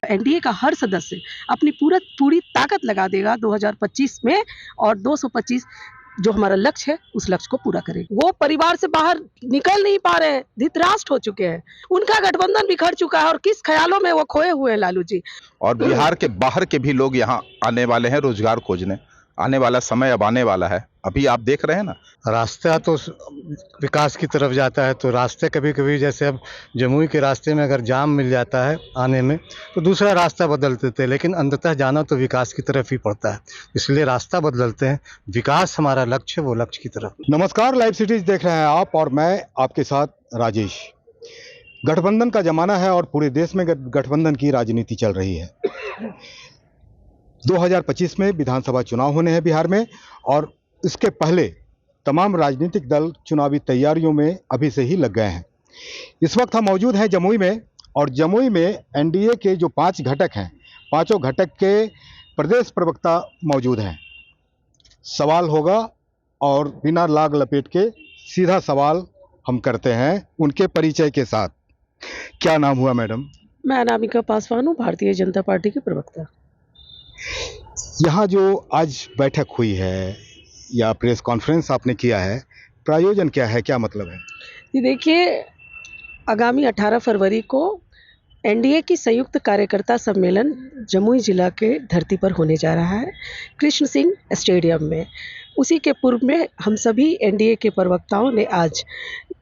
NDA का हर सदस्य अपनी पूरी ताकत लगा देगा 2025 में, और 225 जो हमारा लक्ष्य है उस लक्ष्य को पूरा करेंगे। वो परिवार से बाहर निकल नहीं पा रहे हैं, धृतराष्ट्र हो चुके हैं, उनका गठबंधन बिखर चुका है और किस ख्यालों में वो खोए हुए हैं लालू जी। और बिहार के बाहर के भी लोग यहाँ आने वाले हैं रोजगार खोजने। आने वाला समय अब आने वाला है, अभी आप देख रहे हैं ना। रास्ता तो विकास की तरफ जाता है, तो रास्ते कभी कभी जैसे अब जमुई के रास्ते में अगर जाम मिल जाता है आने में तो दूसरा रास्ता बदलते थे, लेकिन अंततः जाना तो विकास की तरफ ही पड़ता है, इसलिए रास्ता बदलते हैं। विकास हमारा लक्ष्य है, वो लक्ष्य की तरफ। नमस्कार, लाइव सिटीज देख रहे हैं आप और मैं आपके साथ राजेश। गठबंधन का जमाना है और पूरे देश में गठबंधन की राजनीति चल रही है। 2025 में विधानसभा चुनाव होने हैं बिहार में, और इसके पहले तमाम राजनीतिक दल चुनावी तैयारियों में अभी से ही लग गए हैं। इस वक्त हम मौजूद हैं जमुई में, और जमुई में एनडीए के जो 5 घटक हैं, पांचों घटक के प्रदेश प्रवक्ता मौजूद हैं। सवाल होगा और बिना लाग लपेट के सीधा सवाल हम करते हैं उनके परिचय के साथ। क्या नाम हुआ मैडम? मैं अनामिका पासवान हूँ, भारतीय जनता पार्टी की प्रवक्ता। यहाँ जो आज बैठक हुई है या प्रेस कॉन्फ्रेंस आपने किया है, प्रायोजन क्या है, क्या मतलब है? ये देखिए, आगामी 18 फरवरी को एनडीए की संयुक्त कार्यकर्ता सम्मेलन जमुई जिला के धरती पर होने जा रहा है, कृष्ण सिंह स्टेडियम में। उसी के पूर्व में हम सभी एनडीए के प्रवक्ताओं ने आज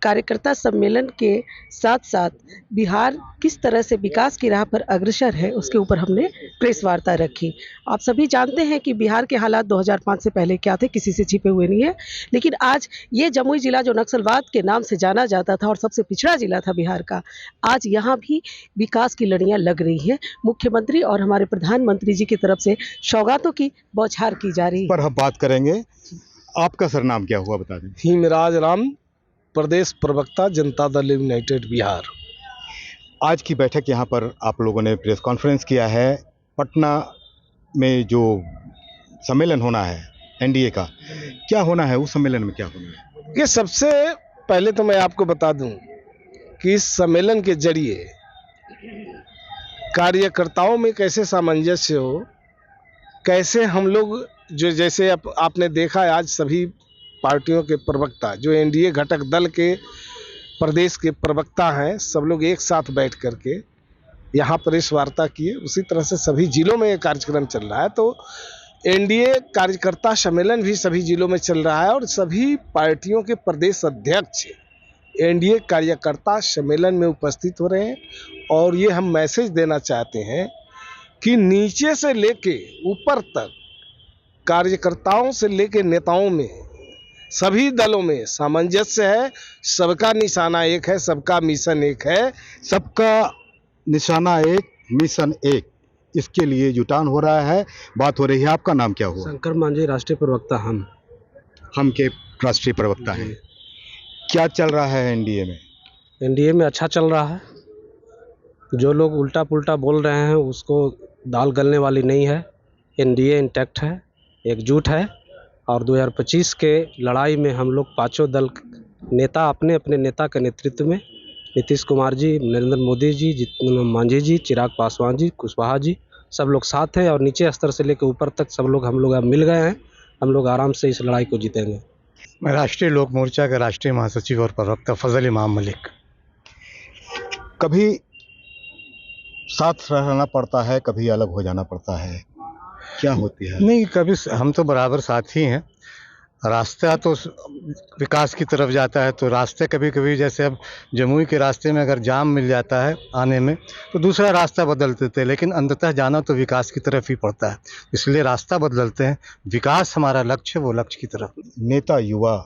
कार्यकर्ता सम्मेलन के साथ साथ बिहार किस तरह से विकास की राह पर अग्रसर है उसके ऊपर हमने प्रेस वार्ता रखी। आप सभी जानते हैं कि बिहार के हालात 2005 से पहले क्या थे, किसी से छिपे हुए नहीं है, लेकिन आज ये जमुई जिला जो नक्सलवाद के नाम से जाना जाता था और सबसे पिछड़ा जिला था बिहार का, आज यहाँ भी विकास की लड़ियाँ लग रही हैं। मुख्यमंत्री और हमारे प्रधानमंत्री जी की तरफ से सौगातों की बौछार की जा रही है। पर हम बात करेंगे। आपका सरनाम क्या हुआ, बता दें। हिमराज राम, प्रदेश प्रवक्ता, जनता दल यूनाइटेड बिहार। आज की बैठक यहाँ पर आप लोगों ने प्रेस कॉन्फ्रेंस किया है। पटना में जो सम्मेलन होना है एनडीए का, क्या होना है उस सम्मेलन में, क्या होना है? ये सबसे पहले तो मैं आपको बता दूं कि इस सम्मेलन के जरिए कार्यकर्ताओं में कैसे सामंजस्य हो, कैसे हम लोग जो जैसे आपने देखा है आज सभी पार्टियों के प्रवक्ता जो एनडीए घटक दल के प्रदेश के प्रवक्ता हैं, सब लोग एक साथ बैठ करके यहाँ प्रेस वार्ता किए। उसी तरह से सभी जिलों में ये कार्यक्रम चल रहा है। तो एनडीए कार्यकर्ता सम्मेलन भी सभी जिलों में चल रहा है और सभी पार्टियों के प्रदेश अध्यक्ष एनडीए कार्यकर्ता सम्मेलन में उपस्थित हो रहे हैं। और ये हम मैसेज देना चाहते हैं कि नीचे से लेके ऊपर तक कार्यकर्ताओं से लेके नेताओं में सभी दलों में सामंजस्य है। सबका निशाना एक है, सबका मिशन एक है। सबका निशाना एक, मिशन एक, इसके लिए जुटान हो रहा है, बात हो रही है। आपका नाम क्या हुआ? शंकर मांझी, राष्ट्रीय प्रवक्ता। हम के राष्ट्रीय प्रवक्ता हैं। क्या चल रहा है एनडीए में? एनडीए में अच्छा चल रहा है। जो लोग उल्टा पुल्टा बोल रहे हैं उसको दाल गलने वाली नहीं है। एनडीए इंटैक्ट है, एकजुट है, और 2025 के लड़ाई में हम लोग पांचों दल नेता अपने अपने नेता के नेतृत्व में, नीतीश कुमार जी, नरेंद्र मोदी जी, मांझी जी, चिराग पासवान जी, कुशवाहा जी, सब लोग साथ हैं और नीचे स्तर से लेकर ऊपर तक सब लोग हम लोग अब मिल गए हैं। हम लोग आराम से इस लड़ाई को जीतेंगे। मैं राष्ट्रीय लोक मोर्चा का राष्ट्रीय महासचिव और प्रवक्ता फजल इमाम मलिक। कभी साथ रहना पड़ता है, कभी अलग हो जाना पड़ता है, क्या होती है? नहीं, कभी हम तो बराबर साथ ही हैं। रास्ता तो विकास की तरफ जाता है, तो रास्ते कभी कभी जैसे अब जमुई के रास्ते में अगर जाम मिल जाता है आने में तो दूसरा रास्ता बदलते थे, लेकिन अंततः जाना तो विकास की तरफ ही पड़ता है, इसलिए रास्ता बदलते हैं। विकास हमारा लक्ष्य है, वो लक्ष्य की तरफ। नेता युवा,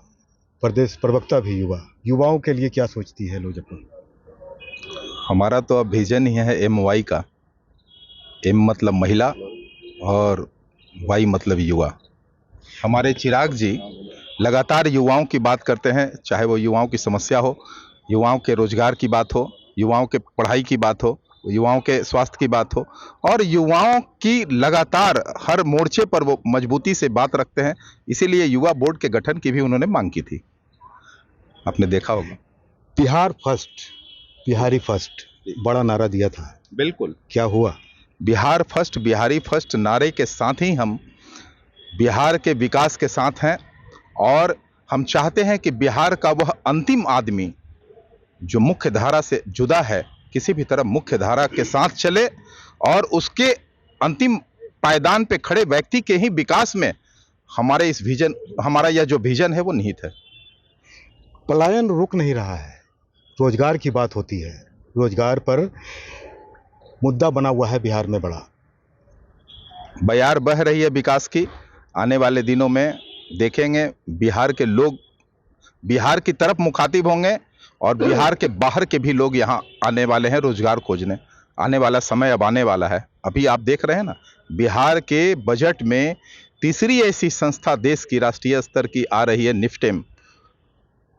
प्रदेश प्रवक्ता भी युवा, युवाओं के लिए क्या सोचती है लोजपा? हमारा तो अब विजन ही है MY का। M मतलब महिला और Y मतलब युवा। हमारे चिराग जी लगातार युवाओं की बात करते हैं, चाहे वो युवाओं की समस्या हो, युवाओं के रोजगार की बात हो, युवाओं के पढ़ाई की बात हो, युवाओं के स्वास्थ्य की बात हो, और युवाओं की लगातार हर मोर्चे पर वो मजबूती से बात रखते हैं। इसीलिए युवा बोर्ड के गठन की भी उन्होंने मांग की थी, आपने देखा होगा। बिहार फर्स्ट, बिहारी फर्स्ट बड़ा नारा दिया था। बिल्कुल। क्या हुआ? बिहार फर्स्ट, बिहारी फर्स्ट नारे के साथ ही हम बिहार के विकास के साथ हैं और हम चाहते हैं कि बिहार का वह अंतिम आदमी जो मुख्य धारा से जुदा है, किसी भी तरह मुख्य धारा के साथ चले और उसके अंतिम पायदान पे खड़े व्यक्ति के ही विकास में हमारा यह जो विजन है वो निहित है। पलायन रुक नहीं रहा है, रोजगार की बात होती है, रोजगार पर मुद्दा बना हुआ है बिहार में बड़ा। बयार बह रही है विकास की। आने वाले दिनों में देखेंगे बिहार के लोग बिहार की तरफ मुखातिब होंगे और बिहार के बाहर के भी लोग यहाँ आने वाले हैं रोजगार खोजने। आने वाला समय अब आने वाला है। अभी आप देख रहे हैं ना, बिहार के बजट में तीसरी ऐसी संस्था देश की राष्ट्रीय स्तर की आ रही है, निफ्टेम।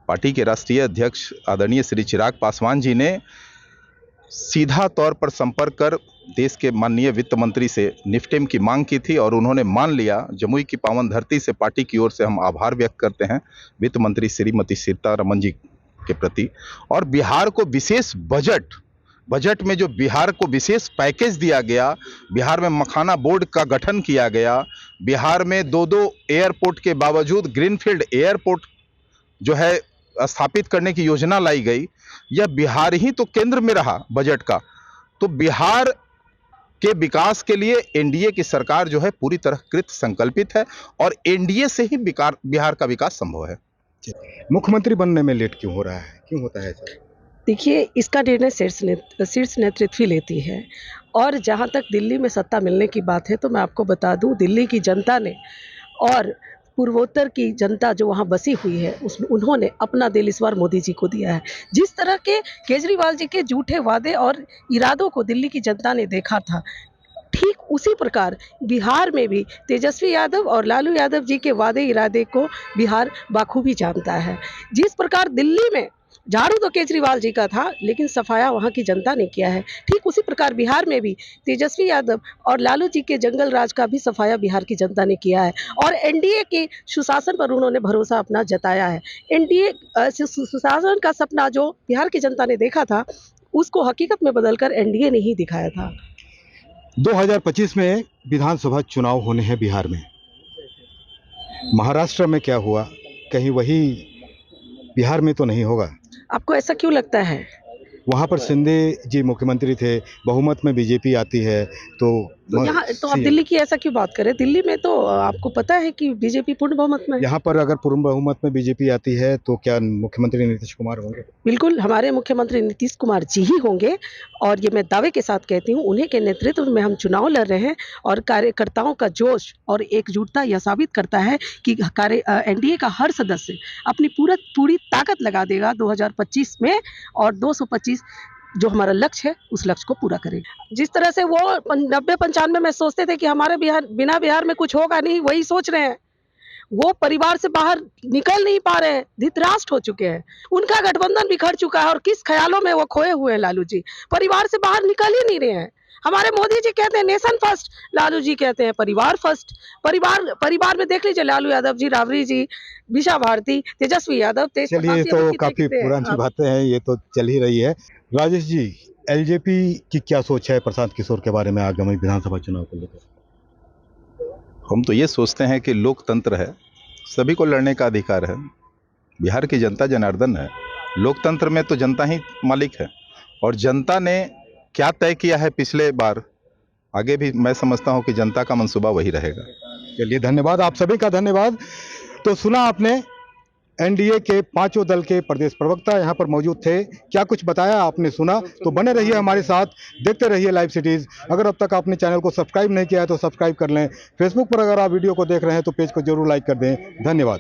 पार्टी के राष्ट्रीय अध्यक्ष आदरणीय श्री चिराग पासवान जी ने सीधा तौर पर संपर्क कर देश के माननीय वित्त मंत्री से निफ्टेम की मांग की थी और उन्होंने मान लिया। जमुई की पावन धरती से पार्टी की ओर से हम आभार व्यक्त करते हैं वित्त मंत्री श्रीमती सीतारमन जी के प्रति। और बिहार को विशेष बजट में जो बिहार को विशेष पैकेज दिया गया, बिहार में मखाना बोर्ड का गठन किया गया, बिहार में 2 एयरपोर्ट के बावजूद ग्रीनफील्ड एयरपोर्ट जो है स्थापित करने की योजना लाई गई। यह बिहार ही तो केंद्र में रहा बजट का। तो बिहार के विकास के लिए एनडीए की सरकार जो है पूरी तरह कृत संकल्पित है और एनडीए से ही बिहार का विकास संभव है। मुख्यमंत्री बनने में लेट क्यों हो रहा है, क्यों होता है सर? देखिए, इसका निर्णय शीर्ष नेतृत्व ही लेती है। और जहाँ तक दिल्ली में सत्ता मिलने की बात है, तो मैं आपको बता दूं, दिल्ली की जनता ने और पूर्वोत्तर की जनता जो वहाँ बसी हुई है, उसमें उन्होंने अपना दिल इस बार मोदी जी को दिया है। जिस तरह के केजरीवाल जी के झूठे वादे और इरादों को दिल्ली की जनता ने देखा था, ठीक उसी प्रकार बिहार में भी तेजस्वी यादव और लालू यादव जी के वादे इरादे को बिहार बाखूबी जानता है। जिस प्रकार दिल्ली में झाड़ू तो केजरीवाल जी का था, लेकिन सफाया वहाँ की जनता ने किया है, ठीक उसी प्रकार बिहार में भी तेजस्वी यादव और लालू जी के जंगल राज का भी सफाया बिहार की जनता ने किया है। और एनडीए के सुशासन पर उन्होंने भरोसा अपना जताया है। एनडीए सुशासन का सपना जो बिहार की जनता ने देखा था, उसको हकीकत में बदलकर एनडीए ने ही दिखाया था। 2025 में विधानसभा चुनाव होने हैं बिहार में। महाराष्ट्र में क्या हुआ, कहीं वही बिहार में तो नहीं होगा? आपको ऐसा क्यों लगता है? वहाँ पर शिंदे जी मुख्यमंत्री थे, बहुमत में बीजेपी आती है, तो यहाँ तो आप दिल्ली की ऐसा क्यों बात करें? दिल्ली में तो आपको पता है कि बीजेपी पूर्ण बहुमत में है। यहाँ पर अगर पूर्ण बहुमत में बीजेपी आती है तो क्या मुख्यमंत्री नीतीश कुमार होंगे? बिल्कुल, हमारे मुख्यमंत्री नीतीश कुमार जी ही होंगे और ये मैं दावे के साथ कहती हूँ, उन्हीं के नेतृत्व में हम चुनाव लड़ रहे हैं। और कार्यकर्ताओं का जोश और एकजुटता यह साबित करता है कि एनडीए का हर सदस्य अपनी पूरी ताकत लगा देगा 2025 में और 225 जो हमारा लक्ष्य है उस लक्ष्य को पूरा करेगा। जिस तरह से वो 90-95 में सोचते थे कि हमारे बिहार में कुछ होगा नहीं, वही सोच रहे हैं। वो परिवार से बाहर निकल नहीं पा रहे हैं, धृतराष्ट्र हो चुके हैं, उनका गठबंधन बिखर चुका है और किस ख्यालों में वो खोए हुए हैं। लालू जी परिवार से बाहर निकल ही नहीं रहे हैं। हमारे मोदी जी कहते हैं नेशन फर्स्ट, लालू जी कहते हैं परिवार फर्स्ट। परिवार में देख लीजिए, लालू यादव जी, राबड़ी जी, दिशा भारती, तेजस्वी यादव। चलिए, तो काफी पुरानी बातें हैं, ये तो चल ही रही है। राजेश जी, एलजेपी की क्या सोच है प्रशांत किशोर के बारे में आगामी विधानसभा चुनाव को लेकर? हम तो ये सोचते हैं कि लोकतंत्र है, सभी को लड़ने का अधिकार है। बिहार की जनता जनार्दन है। लोकतंत्र में तो जनता ही मालिक है और जनता ने क्या तय किया है पिछले बार, आगे भी मैं समझता हूं कि जनता का मंसूबा वही रहेगा। चलिए, धन्यवाद, आप सभी का धन्यवाद। तो सुना आपने, एनडीए के 5 दल के प्रदेश प्रवक्ता यहाँ पर मौजूद थे। क्या कुछ बताया आपने सुना, तो बने रहिए हमारे साथ, देखते रहिए लाइव सिटीज़। अगर अब तक आपने चैनल को सब्सक्राइब नहीं किया है तो सब्सक्राइब कर लें। फेसबुक पर अगर आप वीडियो को देख रहे हैं तो पेज को जरूर लाइक कर दें। धन्यवाद।